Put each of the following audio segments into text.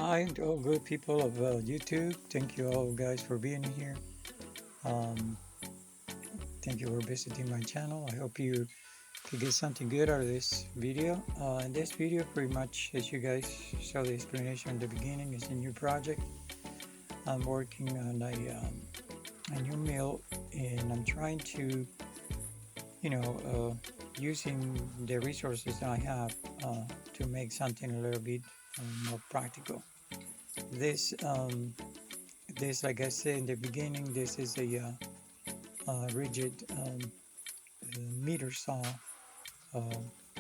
Hi, all good people of YouTube. Thank you all guys for being here. Um, Thank you for visiting my channel. I hope you could get something good out of this video. In this video, pretty much as you guys saw the explanation at the beginning, is a new project. I'm working on a new mill, and I'm trying to, using the resources that I have to make something a little bit more practical. This This, like I said in the beginning, this is a rigid meter saw uh,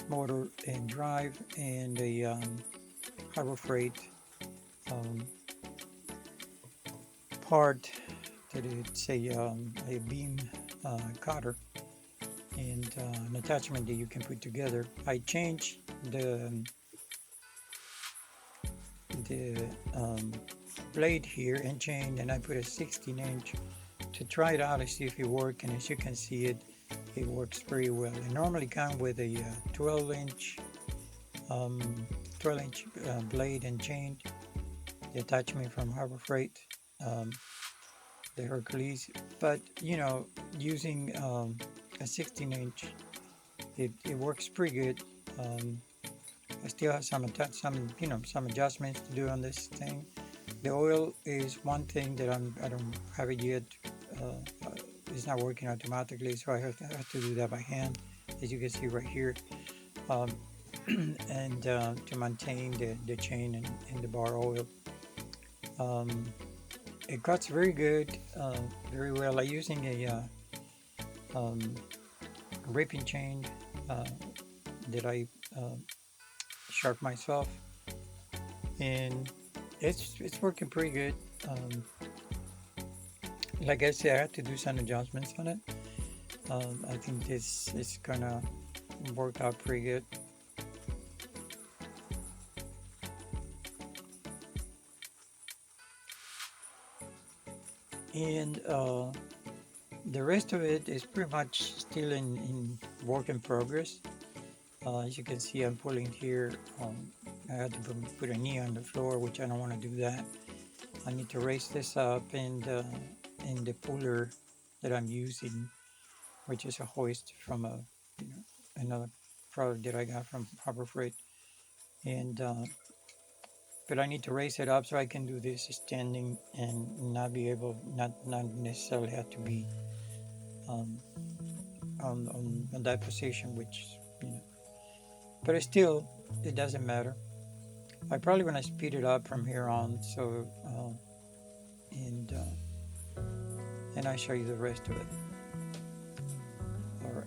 motor and drive, and a Harbor Freight um, part that it's a beam cutter and an attachment that you can put together. I changed the blade here and chain, and I put a 16-inch to try it out and see if it works. And as you can see, it works very well. It normally comes with a 12-inch 12-inch blade and chain, the attachment from Harbor Freight, um, the Hercules. But using a 16-inch, it works pretty good. Um, I still have some adjustments to do on this thing. The oil is one thing that I don't have it yet. It's not working automatically, so I have to do that by hand, as you can see right here. Um, and to maintain the chain and the bar oil. Um, it cuts very good, very well. I'm using a um, ripping chain uh, that I sharp myself, and it's working pretty good. Um, like I said, I had to do some adjustments on it. I think this is gonna work out pretty good. And the rest of it is pretty much still in work in progress. As you can see, I'm pulling here. I had to put a knee on the floor, which I don't want to do that. I need to raise this up, and the puller that I'm using, which is a hoist from another product that I got from Harbor Freight, and but I need to raise it up so I can do this standing and not necessarily have to be um, on that position, which you know. But still, it doesn't matter. I probably want to speed it up from here on. So and I show you the rest of it. All right.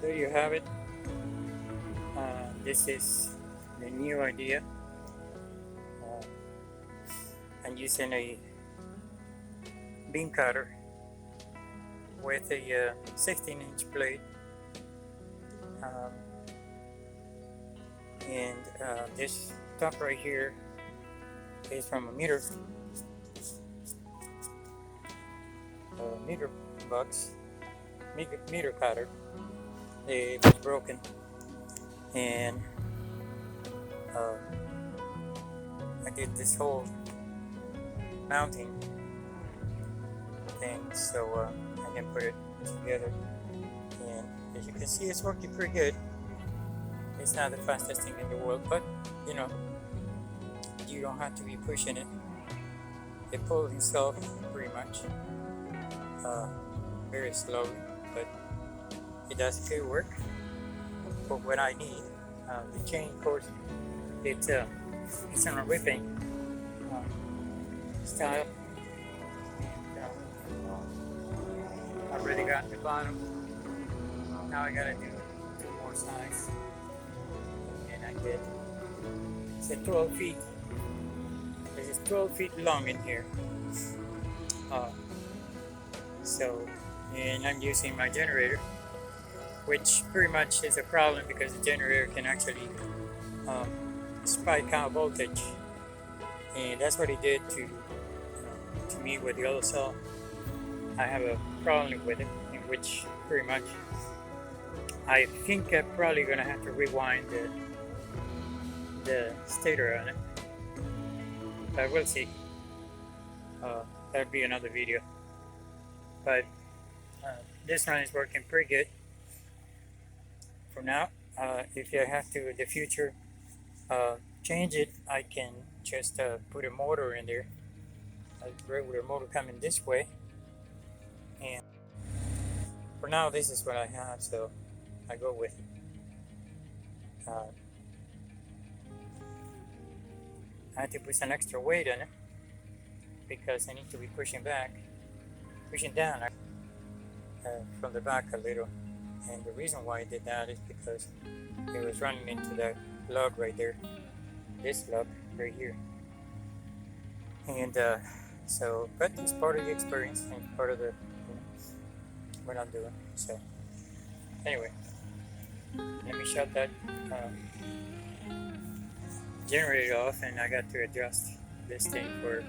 There you have it. This is the new idea. Uh, I'm using a bean cutter with a 16-inch blade, um, and this top right here is from a meter box, meter cutter. It was broken, and uh, I did this whole mounting thing so I can put it together. And as you can see, it's working pretty good. It's not the fastest thing in the world, but you know, you don't have to be pushing it. It pulls itself pretty much, very slowly, but it does good work for what I need. The chain, of course, it's on a whipping style. I already got the bottom. Now I gotta do 2 more sides, and I get it's a 12 feet. It's 12 feet long in here. So, and I'm using my generator, which pretty much is a problem because the generator can actually spike out voltage, and that's what it did to me with the other cell. I have a problem with it, in which pretty much I think I'm probably gonna have to rewind the stator on it, but we'll see. That'll be another video, but this one is working pretty good for now. If I have to in the future change it, I can just put a motor in there, a regular motor coming this way, and for now this is what I have, so I go with it. I had to put some extra weight on it because I need to be pushing down from the back a little, and the reason why I did that is because it was running into that lug right there, this lug right here, and so, but it's part of the experience and part of the what I'm doing. So anyway, let me shut that generator off, and I got to adjust this thing for